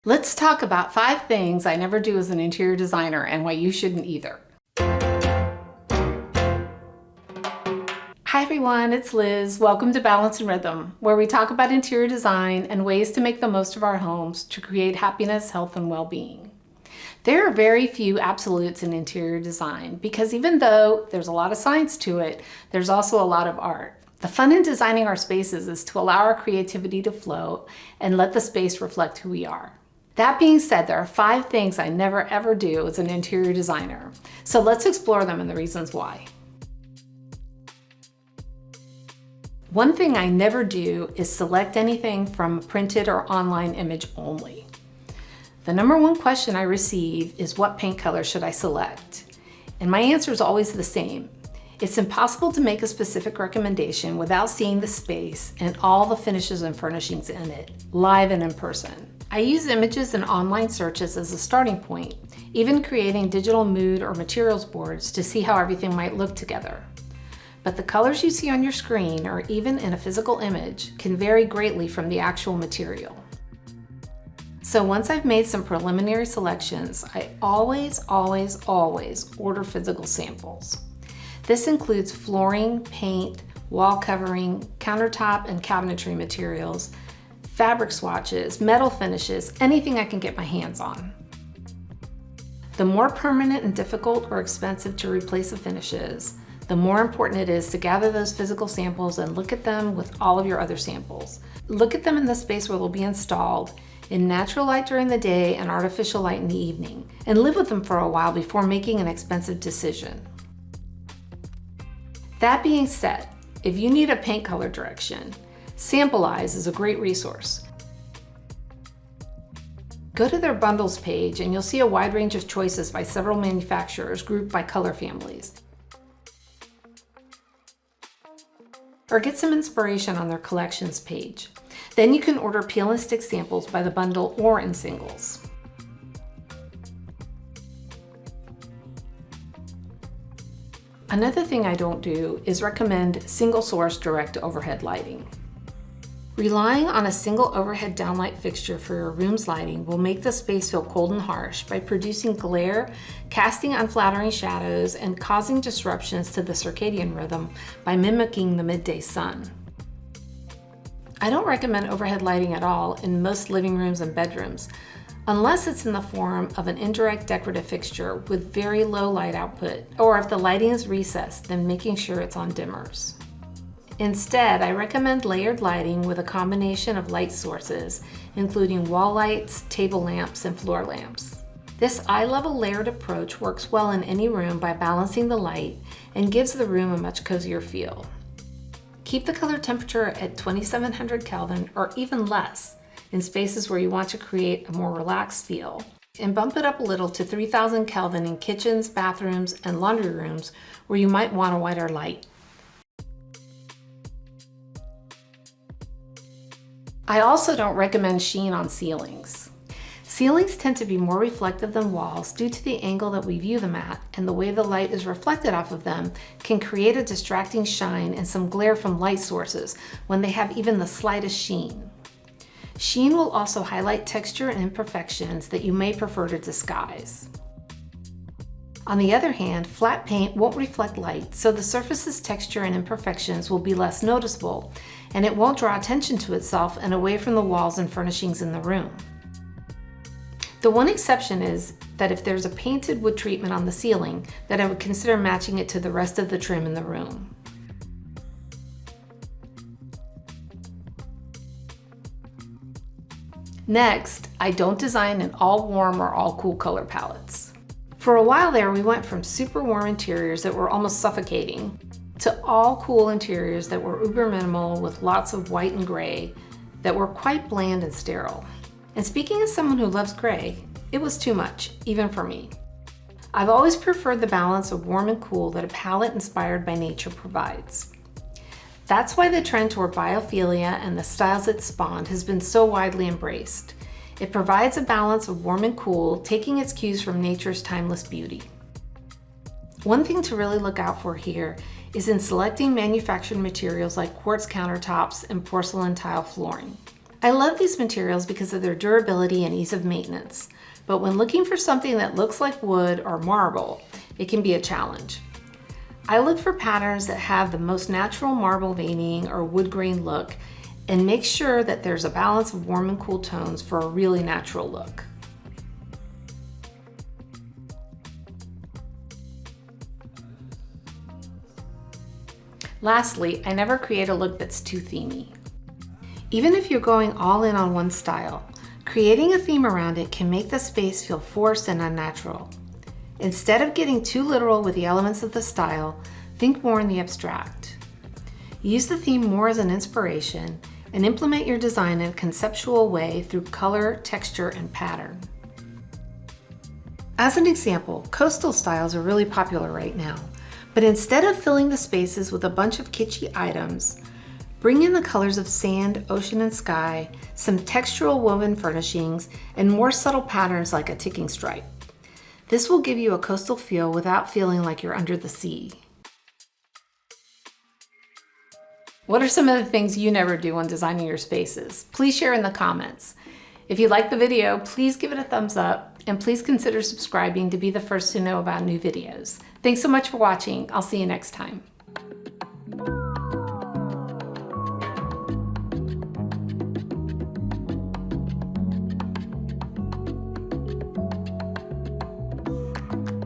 Let's talk about 5 things I never do as an interior designer and why you shouldn't either. Hi everyone, it's Liz. Welcome to Balance and Rhythm, where we talk about interior design and ways to make the most of our homes to create happiness, health, and well-being. There are very few absolutes in interior design because even though there's a lot of science to it, there's also a lot of art. The fun in designing our spaces is to allow our creativity to flow and let the space reflect who we are. That being said, there are 5 things I never ever do as an interior designer. So let's explore them and the reasons why. One thing I never do is select anything from a printed or online image only. The number one question I receive is, what paint color should I select? And my answer is always the same. It's impossible to make a specific recommendation without seeing the space and all the finishes and furnishings in it, live and in person. I use images and online searches as a starting point, even creating digital mood or materials boards to see how everything might look together. But the colors you see on your screen, or even in a physical image, can vary greatly from the actual material. So once I've made some preliminary selections, I always order physical samples. This includes flooring, paint, wall covering, countertop and cabinetry materials, fabric swatches, metal finishes, anything I can get my hands on. The more permanent and difficult or expensive to replace the finishes, the more important it is to gather those physical samples and look at them with all of your other samples. Look at them in the space where they'll be installed, in natural light during the day and artificial light in the evening, and live with them for a while before making an expensive decision. That being said, if you need a paint color direction, Sampleize is a great resource. Go to their bundles page and you'll see a wide range of choices by several manufacturers grouped by color families. Or get some inspiration on their collections page. Then you can order peel and stick samples by the bundle or in singles. Another thing I don't do is recommend single source direct overhead lighting. Relying on a single overhead downlight fixture for your room's lighting will make the space feel cold and harsh by producing glare, casting unflattering shadows, and causing disruptions to the circadian rhythm by mimicking the midday sun. I don't recommend overhead lighting at all in most living rooms and bedrooms, unless it's in the form of an indirect decorative fixture with very low light output, or if the lighting is recessed, then making sure it's on dimmers. Instead, I recommend layered lighting with a combination of light sources, including wall lights, table lamps, and floor lamps. This eye-level layered approach works well in any room by balancing the light and gives the room a much cozier feel. Keep the color temperature at 2700 Kelvin or even less in spaces where you want to create a more relaxed feel, and bump it up a little to 3000 Kelvin in kitchens, bathrooms, and laundry rooms where you might want a whiter light. I also don't recommend sheen on ceilings. Ceilings tend to be more reflective than walls due to the angle that we view them at, and the way the light is reflected off of them can create a distracting shine and some glare from light sources when they have even the slightest sheen. Sheen will also highlight texture and imperfections that you may prefer to disguise. On the other hand, flat paint won't reflect light, so the surface's texture and imperfections will be less noticeable, and it won't draw attention to itself and away from the walls and furnishings in the room. The one exception is that if there's a painted wood treatment on the ceiling, that I would consider matching it to the rest of the trim in the room. Next, I don't design in all warm or all cool color palettes. For a while there, we went from super warm interiors that were almost suffocating to all cool interiors that were uber minimal with lots of white and gray that were quite bland and sterile. And speaking as someone who loves gray, it was too much, even for me. I've always preferred the balance of warm and cool that a palette inspired by nature provides. That's why the trend toward biophilia and the styles it spawned has been so widely embraced. It provides a balance of warm and cool, taking its cues from nature's timeless beauty. One thing to really look out for here is in selecting manufactured materials like quartz countertops and porcelain tile flooring. I love these materials because of their durability and ease of maintenance, but when looking for something that looks like wood or marble, it can be a challenge. I look for patterns that have the most natural marble veining or wood grain look and make sure that there's a balance of warm and cool tones for a really natural look. Lastly, I never create a look that's too themey. Even if you're going all in on one style, creating a theme around it can make the space feel forced and unnatural. Instead of getting too literal with the elements of the style, think more in the abstract. Use the theme more as an inspiration and implement your design in a conceptual way through color, texture, and pattern. As an example, coastal styles are really popular right now, but instead of filling the spaces with a bunch of kitschy items, bring in the colors of sand, ocean, and sky, some textural woven furnishings, and more subtle patterns like a ticking stripe. This will give you a coastal feel without feeling like you're under the sea. What are some of the things you never do when designing your spaces? Please share in the comments. If you like the video, please give it a thumbs up and please consider subscribing to be the first to know about new videos. Thanks so much for watching. I'll see you next time.